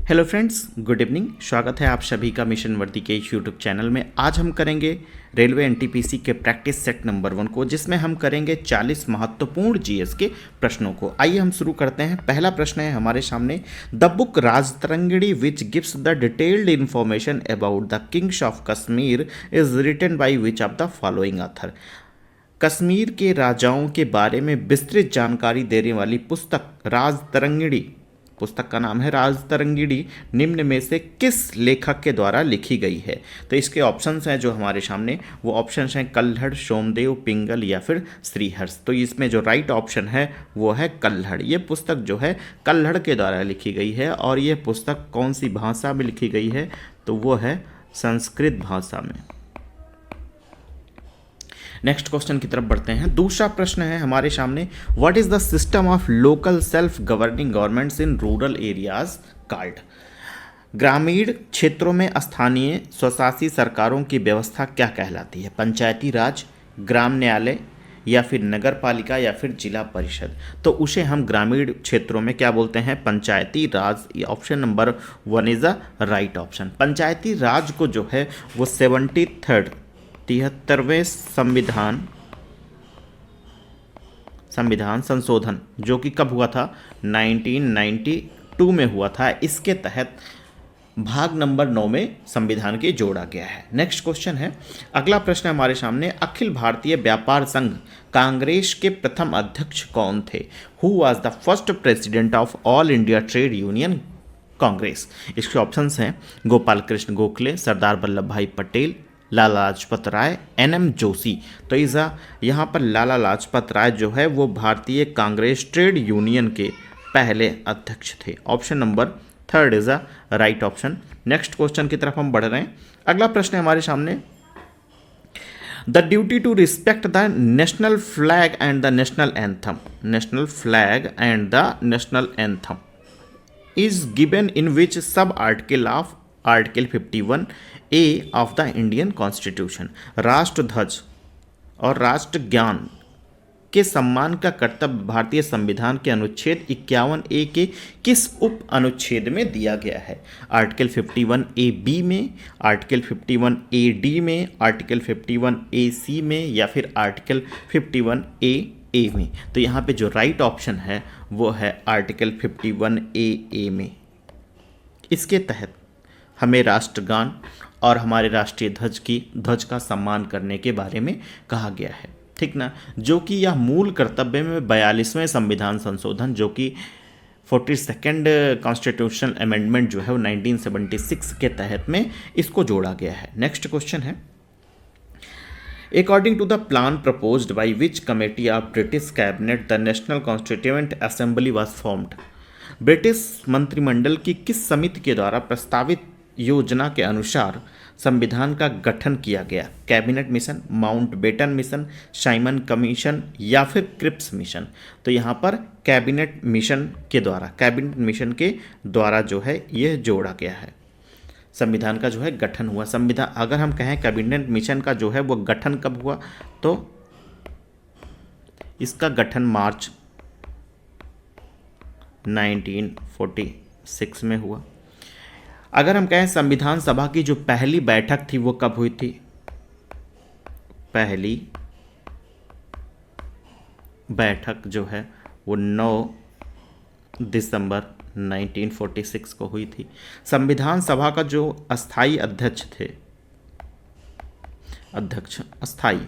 Hello friends, good evening. स्वागत है आप सभी का मिशन वर्दी के यूट्यूब चैनल में। आज हम करेंगे रेलवे एनटीपीसी के प्रैक्टिस सेट नंबर 1 को, जिसमें हम करेंगे 40 महत्वपूर्ण जीएस के प्रश्नों को। आइए हम शुरू करते हैं। पहला प्रश्न है हमारे सामने, the book Rajatarangini which gives the detailed information about the kings of Kashmir is written by which of the following author. Kashmir के राजाओं के बारे में विस्तृत जानकारी देने वाली पुस्तक राजतरंगिणी, पुस्तक का नाम है राजतरंगिणी, निम्न में से किस लेखक के द्वारा लिखी गई है। तो इसके ऑप्शंस हैं जो हमारे सामने, वो ऑप्शंस हैं कल्हड़, सोमदेव, पिंगल या फिर श्रीहर्ष। तो इसमें जो राइट ऑप्शन है वो है कल्हड़। ये पुस्तक जो है कल्हड़ के द्वारा लिखी गई है। और ये पुस्तक कौन सी भाषा में लिखी गई है, तो वो है संस्कृत भाषा में। नेक्स्ट क्वेश्चन की तरफ बढ़ते हैं। दूसरा प्रश्न है हमारे सामने, what is the system of local self governing governments in rural areas called. ग्रामीण क्षेत्रों में स्थानीय स्वशासी सरकारों की व्यवस्था क्या कहलाती है। पंचायती राज, ग्राम न्यायालय या फिर नगर पालिका या फिर जिला परिषद। तो उसे हम ग्रामीण क्षेत्रों में क्या बोलते हैं, Panchayati Raj. Option number 1 is the right option. Panchayati Raj को जो है वो 73वें संविधान संशोधन, जो कि कब हुआ था, 1992 में हुआ था। इसके तहत भाग नंबर 9 में संविधान के जोड़ा गया है। नेक्स्ट क्वेश्चन है, अगला प्रश्न हमारे सामने, अखिल भारतीय व्यापार संघ कांग्रेस के प्रथम अध्यक्ष कौन थे। Who was the first president of all India trade union Congress. इसके ऑप्शंस हैं गोपाल कृष्ण गोखले, सरदार वल्लभ भाई पटेल, लाला लाजपत राय, एनएम जोशी। तो यहाँ पर लाला लाजपत राय जो है वो भारतीय कांग्रेस ट्रेड यूनियन के पहले अध्यक्ष थे। Option number 3 is a right option. Next question की तरफ हम बढ़ रहे हैं। अगला प्रश्न है हमारे सामने, the duty to respect the national flag and the national anthem, national flag and the national anthem is given in which sub article of article 51A of the Indian constitution. राष्ट्र ध्वज और राष्ट्र ज्ञान के सम्मान का कर्तव्य भारतीय संविधान के अनुच्छेद 51A के किस उप अनुच्छेद में दिया गया है। आर्टिकल 51AB में, आर्टिकल 51AD में, आर्टिकल 51AC में या फिर आर्टिकल 51AA में। तो यहाँ पे जो राइट ऑप्शन है वो है आर्टिकल 51AA में। इसके तहत हमें राष्ट्रगान और हमारे राष्ट्रीय ध्वज का सम्मान करने के बारे में कहा गया है, ठीक ना। जो कि यह मूल कर्तव्य में 42वें संविधान संशोधन, जो कि 42nd कॉन्स्टिट्यूशनल अमेंडमेंट जो है वो 1976 के तहत में इसको जोड़ा गया है। नेक्स्ट क्वेश्चन है, according to the plan proposed by which committee of British cabinet the national constituent assembly was formed. British मंत्रिमंडल की किस समिति के द्वारा प्रस्तावित योजना के अनुसार संविधान का गठन किया गया। Cabinet mission, Mountbatten mission, Simon commission या फिर क्रिप्स मिशन। तो यहाँ पर कैबिनेट मिशन के द्वारा जो है यह जोड़ा गया है। संविधान का जो है गठन हुआ। संविधान अगर हम कहें कैबिनेट मिशन का जो है वो गठन कब हुआ, तो इसका गठन मार्च 1946 में हुआ। अगर हम कहें संविधान सभा की जो पहली बैठक थी वो कब हुई थी, पहली बैठक जो है वो 9 दिसंबर 1946 को हुई थी। संविधान सभा का जो अस्थाई अध्यक्ष अस्थाई,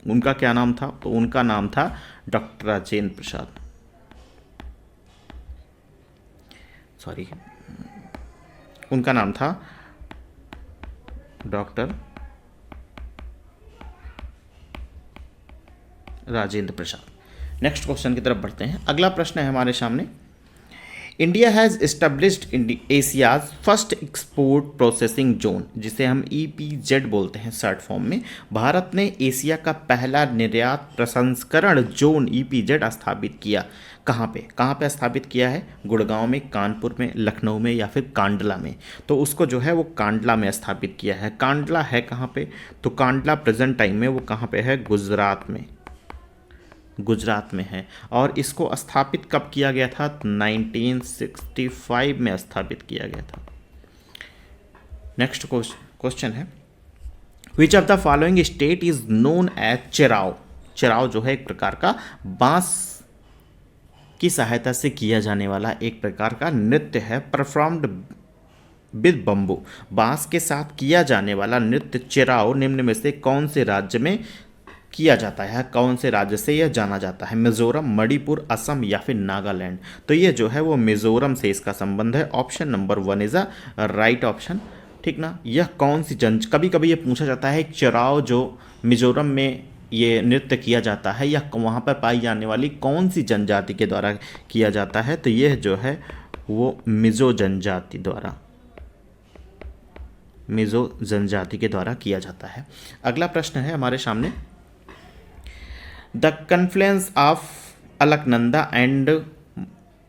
उनका क्या नाम था, तो उनका नाम था डॉक्टर राजेंद्र प्रसाद, उनका नाम था doctor Rajendra Prasad. Next question की तरफ बढ़ते हैं। अगला प्रश्न है हमारे सामने, India has established Asia's first export processing zone, जिसे हम EPZ बोलते हैं शॉर्ट फॉर्म में। भारत ने एशिया का पहला निर्यात प्रसंस्करण जोन EPZ स्थापित किया। कहाँ पे स्थापित किया है, गुड़गांव में, कानपुर में, लखनऊ में या फिर कांडला में। तो उसको जो है वो कांडला में स्थापित किया है। कांडला है कहाँ पे, तो कांडला प्रेजेंट टाइम में वो कहाँ पे है, गुजरात में। गुजरात में है। और इसको स्थापित कब किया गया था? 1965 में स्थापित किया गया था। नेक्स्ट क्वेश्चन है, which of the following state is known as Cheraw? Cheraw जो है एक प्रकार का बांस की सहायता से किया जाने वाला एक प्रकार का नृत्य है, परफॉर्म्ड विद बम्बू। बांस के साथ किया जाने वाला नृत्य चेराव निम्न में से कौन से राज्य में किया जाता है? कौन से राज्य से यह जाना जाता है? मिजोरम, मणिपुर, असम या फिर नागालैंड? तो ये जो है वो मिजोरम से इसका संबंध है। Option number 1 is a right option, ठीक ना। यह कौन सी कभी कभी ये पूछा जाता है चेराव जो मिजोरम में ये नृत्य किया जाता है या वहाँ पर पाई जाने वाली कौन सी जनजाति के द्वारा किया जाता है? तो यह जो है वो मिजो जनजाति के द्वारा किया जाता है। अगला प्रश्न है हमारे सामने, the confluence of Alaknanda and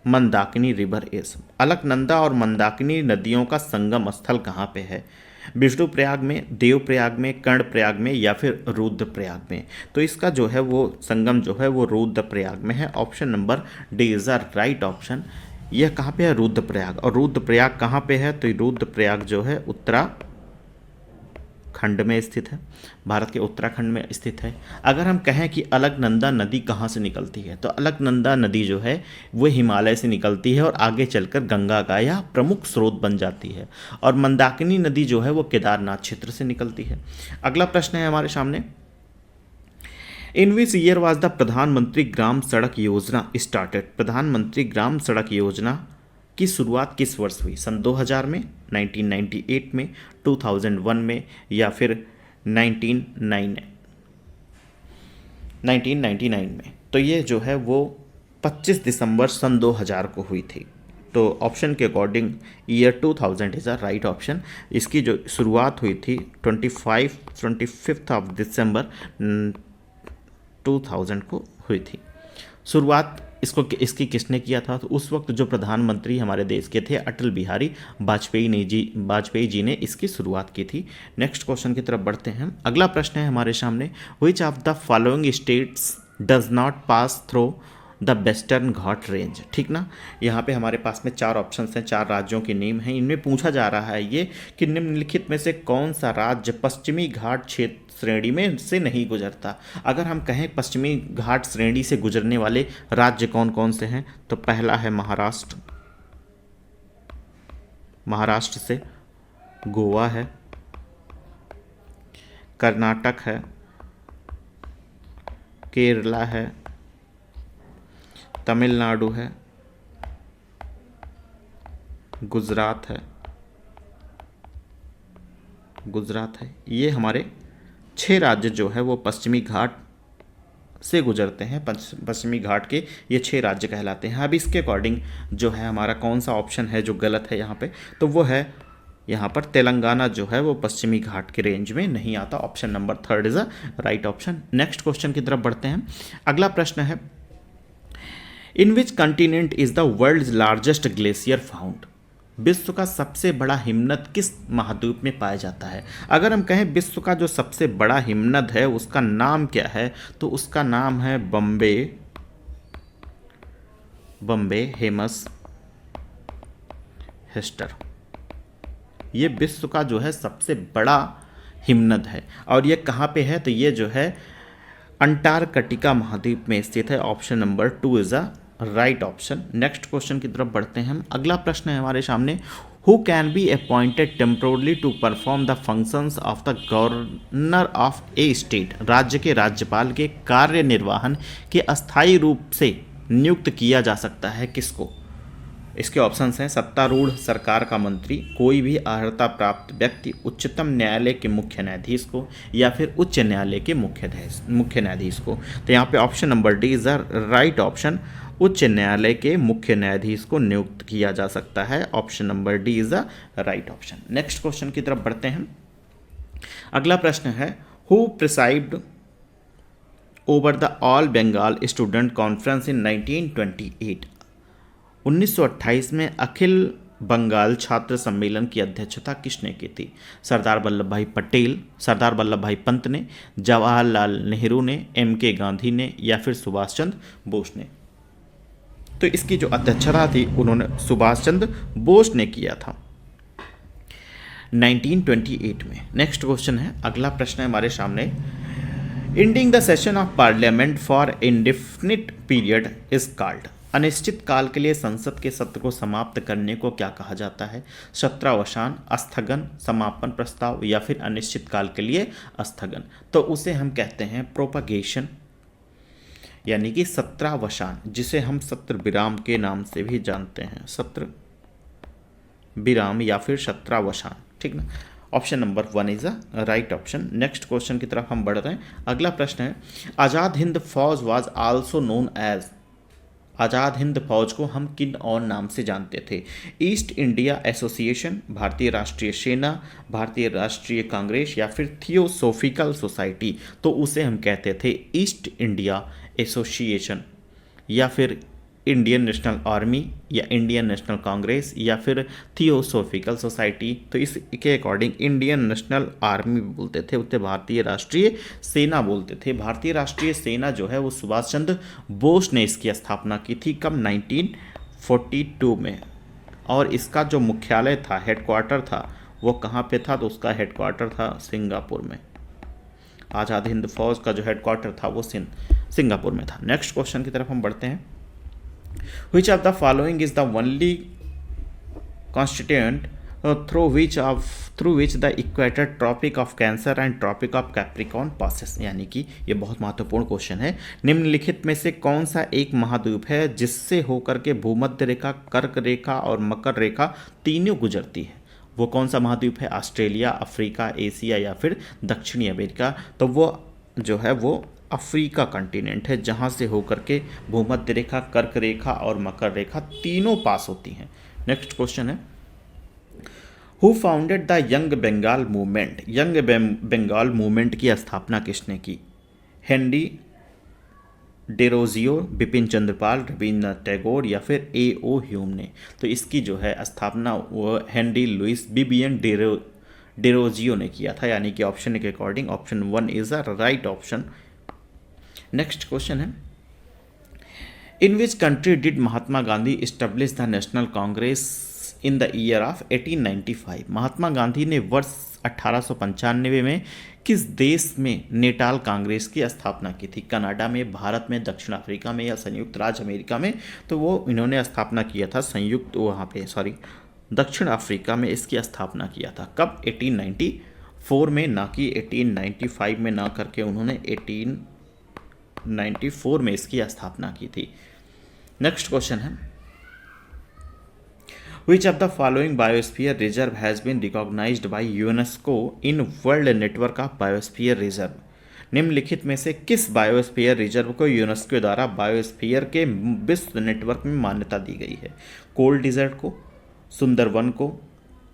Mandakini river is. Alaknanda और मंदाकिनी नदियों का संगम स्थल कहाँ पे है? विष्णुप्रयाग में, देवप्रयाग में, कर्णप्रयाग में या फिर रुद्रप्रयाग में? तो इसका जो है वो संगम जो है वो रुद्रप्रयाग में है। Option number D is the right option. यह कहाँ पे है? रुद्रप्रयाग। और रुद्रप्रयाग कहाँ पे है? तो रुद्रप्रयाग जो है उत्तराखंड में स्थित है, भारत के उत्तराखंड में स्थित है। अगर हम कहें कि अलकनंदा नदी कहाँ से निकलती है, तो अलकनंदा नदी जो है वो हिमालय से निकलती है और आगे चलकर गंगा का यह प्रमुख स्रोत बन जाती है। और मंदाकिनी नदी जो है वो केदारनाथ क्षेत्र से निकलती है। अगला प्रश्न है हमारे सामने, इन विच ईयर वाज द प्रधानमंत्री ग्राम सड़क योजना स्टार्टेड? प्रधानमंत्री ग्राम सड़क योजना की शुरुआत किस वर्ष हुई? सन 2000 में, 1998 में, 2001 में या फिर 1999 में? तो ये जो है वो 25 दिसंबर सन 2000 को हुई थी। तो ऑप्शन के according year 2000 is a right option. इसकी जो शुरुआत हुई थी 25 ऑफ दिसंबर 2000 को हुई थी। शुरुआत इसकी किसने किया था? तो उस वक्त जो प्रधानमंत्री हमारे देश के थे अटल बिहारी वाजपेयी जी ने इसकी शुरुआत की थी। नेक्स्ट क्वेश्चन की तरफ बढ़ते हैं। अगला प्रश्न है हमारे सामने, which of the following states does not pass through the western Ghat range? ठीक ना, यहाँ पे हमारे पास में 4 ऑप्शंस हैं, 4 राज्यों के नेम हैं। इनमें पूछा जा रहा है ये कि निम्नलिखित में से कौन सा राज्य पश्चिमी घाट क्षेत्र श्रेणी में से नहीं गुजरता? अगर हम कहें पश्चिमी घाट श्रेणी से गुजरने वाले राज्य कौन कौन से हैं, तो पहला है महाराष्ट्र से, गोवा है, कर्नाटक है, केरला है, तमिलनाडु है, गुजरात है। ये हमारे 6 राज्य जो है वो पश्चिमी घाट से गुजरते हैं। पश्चिमी घाट के ये 6 राज्य कहलाते हैं। अब इसके अकॉर्डिंग जो है हमारा कौन सा ऑप्शन है जो गलत है यहाँ पे, तो वो है यहाँ पर तेलंगाना जो है वो पश्चिमी घाट के रेंज में नहीं आता। Option number 3 is a right option. Next question की तरफ बढ़ते हैं। अगला प्रश्न है, in which continent is the world's largest glacier found? विश्व का सबसे बड़ा हिमनद किस महाद्वीप में पाया जाता है? अगर हम कहें विश्व का जो सबसे बड़ा हिमनद है उसका नाम क्या है, तो उसका नाम है बम्बे हेमस हेस्टर। ये विश्व का जो है सबसे बड़ा हिमनद है और ये कहाँ पे है, तो ये जो है अंटार्कटिका महाद्वीप में स्थित है। Option number 2 is a right option. Next question की तरफ बढ़ते हैं हम। अगला प्रश्न है हमारे सामने, who can be appointed temporarily to perform the functions of the governor of a state? राज्य के राज्यपाल के कार्य निर्वहन के अस्थायी रूप से नियुक्त किया जा सकता है किसको? इसके ऑप्शंस हैं, सत्तारूढ़ सरकार का मंत्री, कोई भी अर्हता प्राप्त व्यक्ति, उच्चतम न्यायालय के मुख्य न्यायाधीश को या फिर उच्च न्यायालय के मुख्य न्यायाधीश को। तो यहाँ पे option number D is the right option. उच्च न्यायालय के मुख्य न्यायाधीश को नियुक्त किया जा सकता है। Option number D is the right option. Next question की तरफ बढ़ते हैं। अगला प्रश्न है, who presided over the all Bengal student conference in 1928? 1928 में अखिल बंगाल छात्र सम्मेलन की अध्यक्षता किसने की थी? सरदार वल्लभ भाई पटेल, सरदार वल्लभ भाई पंत ने, जवाहरलाल नेहरू ने, MK गांधी ने या फिर सुभाष चंद्र बोस ने? तो इसकी जो अध्यक्षता थी उन्होंने सुभाष चंद्र बोस ने किया था 1928 में। नेक्स्ट क्वेश्चन है, अगला प्रश्न है हमारे सामने, ending the session of parliament for indefinite period is called. अनिश्चित काल के लिए संसद के सत्र को समाप्त करने को क्या कहा जाता है? सत्रावसान, स्थगन, समापन प्रस्ताव या फिर अनिश्चित काल के लिए स्थगन? तो उसे हम कहते हैं प्रोपगेशन, यानी कि सत्रावसान, जिसे हम सत्र विराम के नाम से भी जानते हैं, सत्र विराम या फिर सत्रावसान, ठीक ना। Option number 1 is a right option. Next question की तरफ हम बढ़ रहे हैं। अगला प्रश्न है, आज़ाद हिंद फौज was also known as. Azad Hind फौज को हम किन और नाम से जानते थे? ईस्ट इंडिया एसोसिएशन, भारतीय राष्ट्रीय सेना, भारतीय राष्ट्रीय कांग्रेस या फिर थियोसोफिकल सोसाइटी? तो उसे हम कहते थे ईस्ट इंडिया एसोसिएशन या फिर इंडियन नेशनल आर्मी या इंडियन नेशनल कांग्रेस या फिर थियोसोफिकल सोसाइटी। तो इसके अकॉर्डिंग इंडियन नेशनल आर्मी बोलते थे, उसे भारतीय राष्ट्रीय सेना बोलते थे। भारतीय राष्ट्रीय सेना जो है वो सुभाष चंद्र बोस ने इसकी स्थापना की थी, कब? 1942 में। और इसका जो मुख्यालय था, हेडक्वार्टर था, वो कहाँ पे था? तो उसका हेडक्वार्टर था सिंगापुर में। आज़ाद हिंद फौज का जो हेडक्वार्टर था वो सिंगापुर में था। नेक्स्ट क्वेश्चन की तरफ हम बढ़ते हैं। Which of the following is the only constituent through which the equator tropic of Cancer and tropic of Capricorn passes? यानी कि ये बहुत महत्वपूर्ण क्वेश्चन है। निम्नलिखित में से कौन सा एक महाद्वीप है जिससे होकर के भूमध्य रेखा, कर्क रेखा और मकर रेखा तीनों गुजरती है? वो कौन सा महाद्वीप है? ऑस्ट्रेलिया, अफ्रीका, एशिया या फिर दक्षिणी अमेरिका? तो वो जो है वो अफ्रीका कॉन्टिनेंट है, जहाँ से होकर के भूमध्य रेखा, कर्क रेखा और मकर रेखा तीनों पास होती हैं। नेक्स्ट क्वेश्चन है, who founded the young Bengal movement? Young Bengal movement की स्थापना किसने की? हेनरी डेरोजियो, बिपिन चंद्रपाल, रविन्द्रनाथ टैगोर या फिर A.O. ह्यूम ने? तो इसकी जो है स्थापना वो हेनरी लुइस बिबियन डेरोजियो ने किया था, यानी कि ऑप्शन के according option 1 is a right option. Next question है, in which country did Mahatma Gandhi establish the national congress in the year of 1895? Mahatma Gandhi ने वर्ष 1895 में किस देश में नेटाल कांग्रेस की स्थापना की थी? कनाडा में, भारत में, दक्षिण अफ्रीका में या संयुक्त राज्य अमेरिका में? तो वो इन्होंने स्थापना किया था दक्षिण अफ्रीका में इसकी स्थापना किया था। कब? 1894 में, ना कि 1895 में, ना करके उन्होंने 1894 में इसकी स्थापना की थी। नेक्स्ट क्वेश्चन है, Which of the following biosphere reserve has been recognized by UNESCO in World Network of Biosphere Reserve? निम्नलिखित में से किस बायोस्फीयर रिजर्व को यूनेस्को द्वारा बायोस्फीयर के विश्व नेटवर्क में मान्यता दी गई है? कोल्ड डिजर्ट को, सुंदरवन को,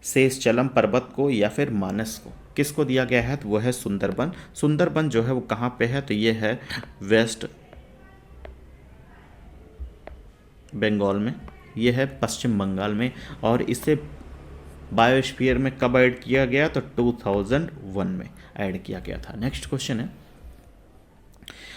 शेषचलम पर्वत को या फिर मानस को? किसको दिया गया है? तो वो है सुंदरबन। सुंदरबन जो है वो कहाँ पे है? तो ये है वेस्ट बंगाल में, ये है पश्चिम बंगाल में, और इसे बायोस्फीयर में कब ऐड किया गया? तो 2001 में ऐड किया गया था। नेक्स्ट क्वेश्चन है,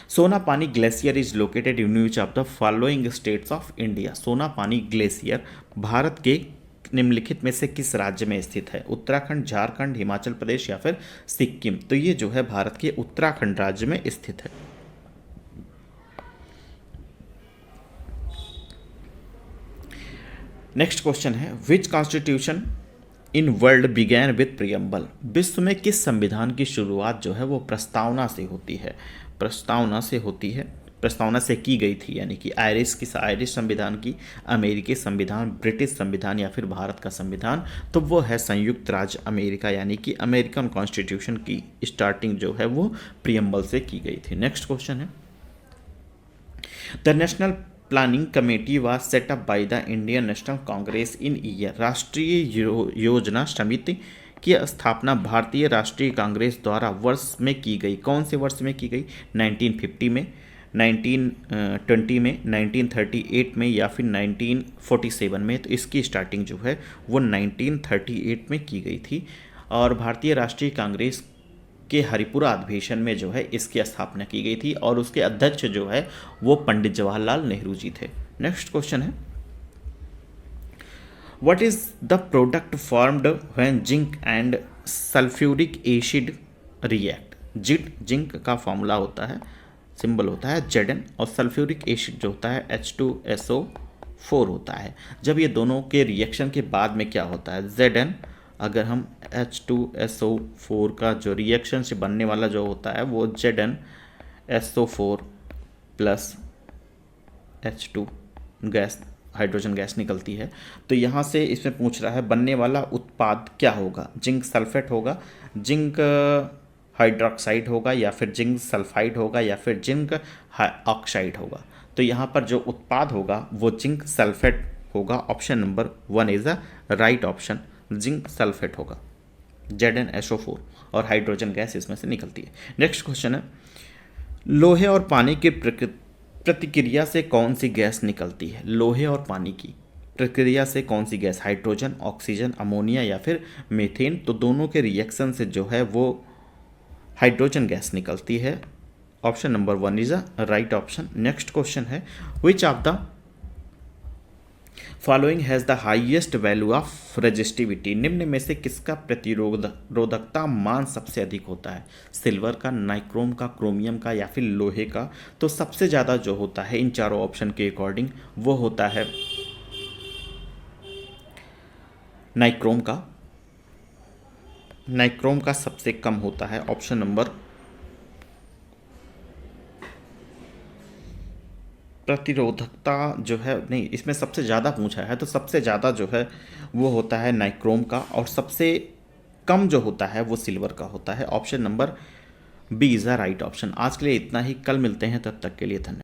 Sonapani glacier is located in which of the following states of India? Sonapani glacier Bharat के निम्नलिखित में से किस राज्य में स्थित है? उत्तराखंड, झारखंड, हिमाचल प्रदेश या फिर सिक्किम? तो ये जो है भारत के उत्तराखंड राज्य में स्थित है। नेक्स्ट क्वेश्चन है, which constitution in world began with preamble? विश्व में किस संविधान की शुरुआत जो है वो प्रस्तावना से होती है? प्रस्तावना से की गई थी, यानी कि आयरिश संविधान की, अमेरिकी संविधान, ब्रिटिश संविधान या फिर भारत का संविधान? तो वो है संयुक्त राज्य अमेरिका, यानी कि अमेरिकन कॉन्स्टिट्यूशन की स्टार्टिंग जो है वो प्रियम्बल से की गई थी। नेक्स्ट क्वेश्चन है, the national planning committee was set up by the Indian national congress in year? राष्ट्रीय योजना समिति की स्थापना भारतीय राष्ट्रीय कांग्रेस द्वारा वर्ष में की गई। कौन से वर्ष में की गई? 1950 में, 1920 में, 1938 में या फिर 1947 में। तो इसकी स्टार्टिंग जो है वो 1938 में की गई थी और भारतीय राष्ट्रीय कांग्रेस के हरिपुरा अधिवेशन में जो है इसकी स्थापना की गई थी और उसके अध्यक्ष जो है वो पंडित जवाहरलाल नेहरू जी थे। नेक्स्ट क्वेश्चन है, what is the product formed when zinc and sulphuric acid react. Zinc का फॉर्मूला होता है, सिंबल होता है Zn और सल्फ्यूरिक एसिड जो होता है H2SO4 होता है। जब ये दोनों के रिएक्शन के बाद में क्या होता है Zn, अगर हम H2SO4 का जो रिएक्शन से बनने वाला जो होता है वो ZnSO4 plus H2 gas, hydrogen gas निकलती है। तो यहाँ से इसमें पूछ रहा है बनने वाला उत्पाद क्या होगा, जिंक सल्फेट होगा, जिंक हाइड्रोक्साइड होगा या फिर जिंक सल्फाइड होगा या फिर जिंक ऑक्साइड होगा। तो यहाँ पर जो उत्पाद होगा वो जिंक सल्फेट होगा। Option number 1 is the right option, zinc sulphate होगा, ZnSO4 और हाइड्रोजन गैस इसमें से निकलती है। नेक्स्ट क्वेश्चन है, लोहे और पानी की प्रतिक्रिया से कौन सी गैस निकलती है। लोहे और पानी की प्रक्रिया से कौन सी गैस, हाइड्रोजन, ऑक्सीजन, अमोनिया या फिर मीथेन। तो दोनों के रिएक्शन से जो है वो हाइड्रोजन गैस निकलती है। Option number 1 is a right option. Next question है, which of the following has the highest value of resistivity. निम्न में से किसका प्रतिरोधकता मान सबसे अधिक होता है, सिल्वर का, नाइक्रोम का, क्रोमियम का या फिर लोहे का। तो सबसे ज़्यादा जो होता है इन चारों ऑप्शन के अकॉर्डिंग वो होता है नाइक्रोम का। नाइक्रोम का सबसे कम होता है। ऑप्शन नंबर प्रतिरोधकता जो है, नहीं इसमें सबसे ज़्यादा पूछा है तो सबसे ज़्यादा जो है वो होता है नाइक्रोम का और सबसे कम जो होता है वो सिल्वर का होता है। Option number B is the right option. आज के लिए इतना ही, कल मिलते हैं, तब तक के लिए धन्यवाद।